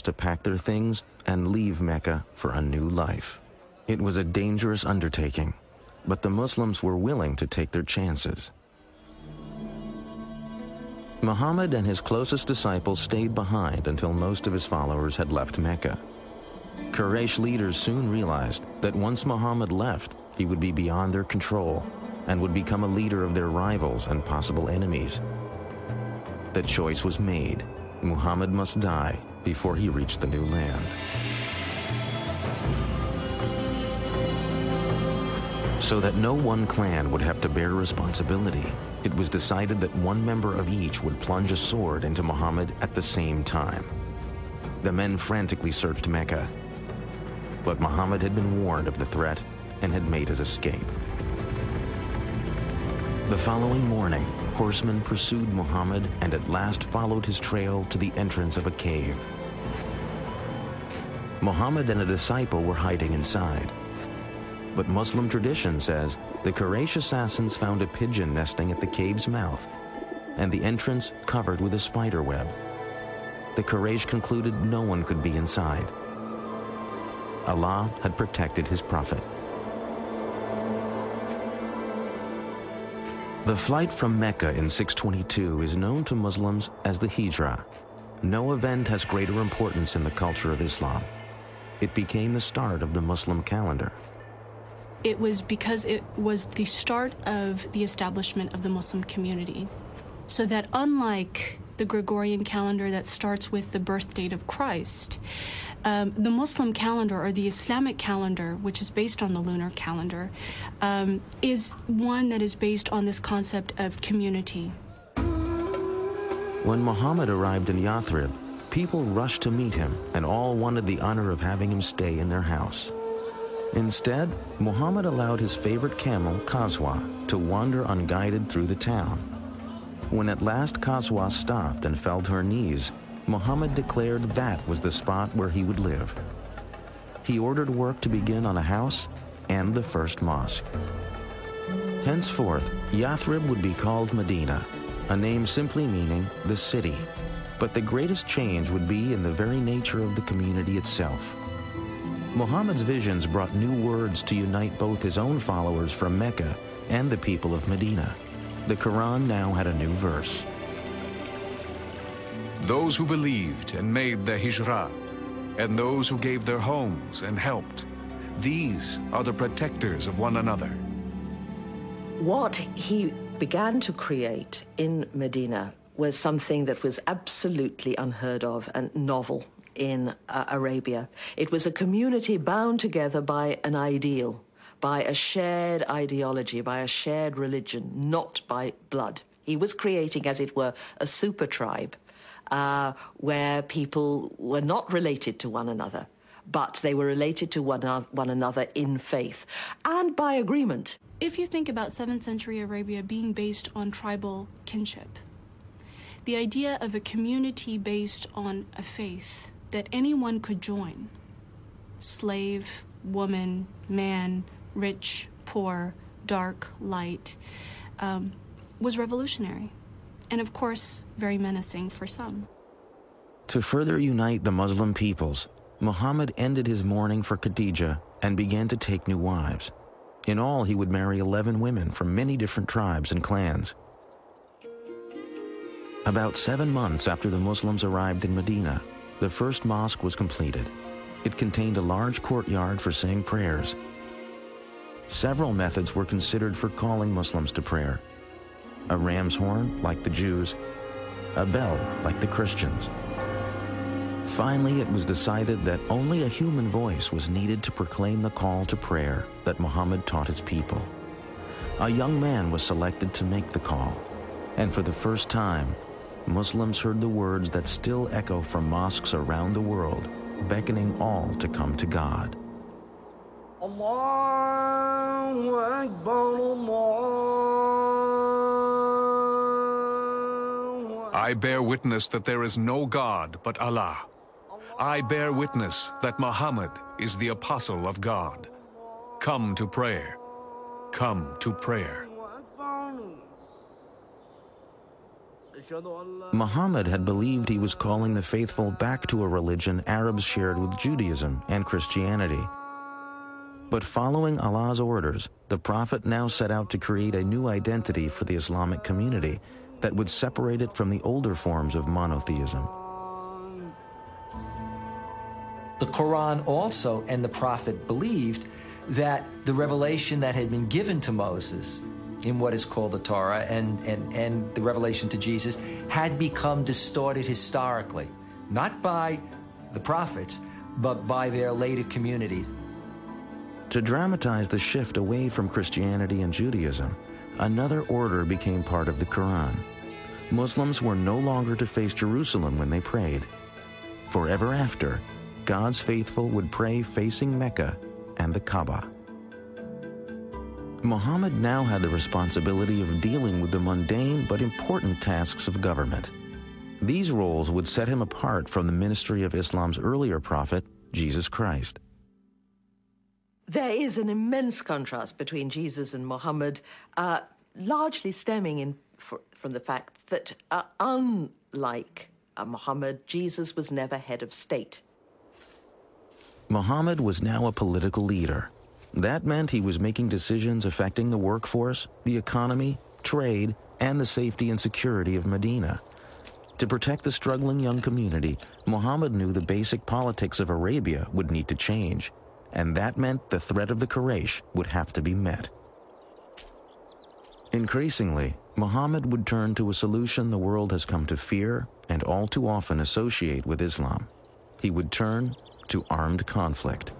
to pack their things and leave Mecca for a new life. It was a dangerous undertaking, but the Muslims were willing to take their chances. Muhammad and his closest disciples stayed behind until most of his followers had left Mecca. Quraysh leaders soon realized that once Muhammad left, he would be beyond their control and would become a leader of their rivals and possible enemies. The choice was made. Muhammad must die before he reached the new land. So that no one clan would have to bear responsibility, it was decided that one member of each would plunge a sword into Muhammad at the same time. The men frantically searched Mecca, but Muhammad had been warned of the threat and had made his escape. The following morning, horsemen pursued Muhammad and at last followed his trail to the entrance of a cave. Muhammad and a disciple were hiding inside. But Muslim tradition says the Quraysh assassins found a pigeon nesting at the cave's mouth and the entrance covered with a spider web. The Quraysh concluded no one could be inside. Allah had protected his prophet. The flight from Mecca in 622 is known to Muslims as the Hijrah. No event has greater importance in the culture of Islam. It became the start of the Muslim calendar. It was because it was the start of the establishment of the Muslim community. So that unlike the Gregorian calendar that starts with the birth date of Christ, the Muslim calendar, or the Islamic calendar, which is based on the lunar calendar, is one that is based on this concept of community. When Muhammad arrived in Yathrib, people rushed to meet him and all wanted the honor of having him stay in their house. Instead, Muhammad allowed his favorite camel, Qaswa, to wander unguided through the town. When at last Qaswa stopped and fell to her knees, Muhammad declared that was the spot where he would live. He ordered work to begin on a house and the first mosque. Henceforth, Yathrib would be called Medina, a name simply meaning the city. But the greatest change would be in the very nature of the community itself. Muhammad's visions brought new words to unite both his own followers from Mecca and the people of Medina. The Quran now had a new verse. Those who believed and made the Hijrah, and those who gave their homes and helped, these are the protectors of one another. What he began to create in Medina was something that was absolutely unheard of and novel in Arabia. It was a community bound together by an ideal, by a shared ideology, by a shared religion, not by blood. He was creating, as it were, a super tribe where people were not related to one another, but they were related to one another in faith and by agreement. If you think about 7th century Arabia being based on tribal kinship, the idea of a community based on a faith that anyone could join, slave, woman, man, rich, poor, dark, light, was revolutionary, and of course, very menacing for some. To further unite the Muslim peoples, Muhammad ended his mourning for Khadija and began to take new wives. In all, he would marry 11 women from many different tribes and clans. About 7 months after the Muslims arrived in Medina, the first mosque was completed. It contained a large courtyard for saying prayers. Several methods were considered for calling Muslims to prayer. A ram's horn, like the Jews, a bell, like the Christians. Finally, it was decided that only a human voice was needed to proclaim the call to prayer that Muhammad taught his people. A young man was selected to make the call, and for the first time, Muslims heard the words that still echo from mosques around the world, beckoning all to come to God. Allahu Akbar, Allahu. I bear witness that there is no God but Allah. I bear witness that Muhammad is the apostle of God. Come to prayer. Come to prayer. Muhammad had believed he was calling the faithful back to a religion Arabs shared with Judaism and Christianity. But following Allah's orders, the Prophet now set out to create a new identity for the Islamic community that would separate it from the older forms of monotheism. The Quran also and the Prophet believed that the revelation that had been given to Moses in what is called the Torah and the revelation to Jesus had become distorted historically, not by the prophets, but by their later communities. To dramatize the shift away from Christianity and Judaism, another order became part of the Quran. Muslims were no longer to face Jerusalem when they prayed. Forever after, God's faithful would pray facing Mecca and the Kaaba. Muhammad now had the responsibility of dealing with the mundane but important tasks of government. These roles would set him apart from the ministry of Islam's earlier prophet, Jesus Christ. There is an immense contrast between Jesus and Muhammad, largely stemming from the fact that, unlike Muhammad, Jesus was never head of state. Muhammad was now a political leader. That meant he was making decisions affecting the workforce, the economy, trade, and the safety and security of Medina. To protect the struggling young community, Muhammad knew the basic politics of Arabia would need to change, and that meant the threat of the Quraysh would have to be met. Increasingly, Muhammad would turn to a solution the world has come to fear and all too often associate with Islam. He would turn to armed conflict.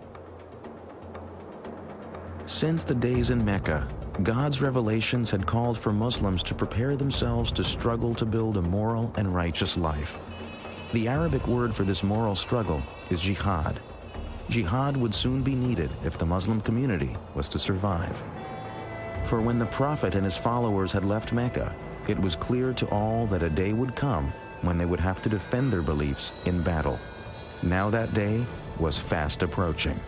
Since the days in Mecca, God's revelations had called for Muslims to prepare themselves to struggle to build a moral and righteous life. The Arabic word for this moral struggle is jihad. Jihad would soon be needed if the Muslim community was to survive. For when the Prophet and his followers had left Mecca, it was clear to all that a day would come when they would have to defend their beliefs in battle. Now that day was fast approaching.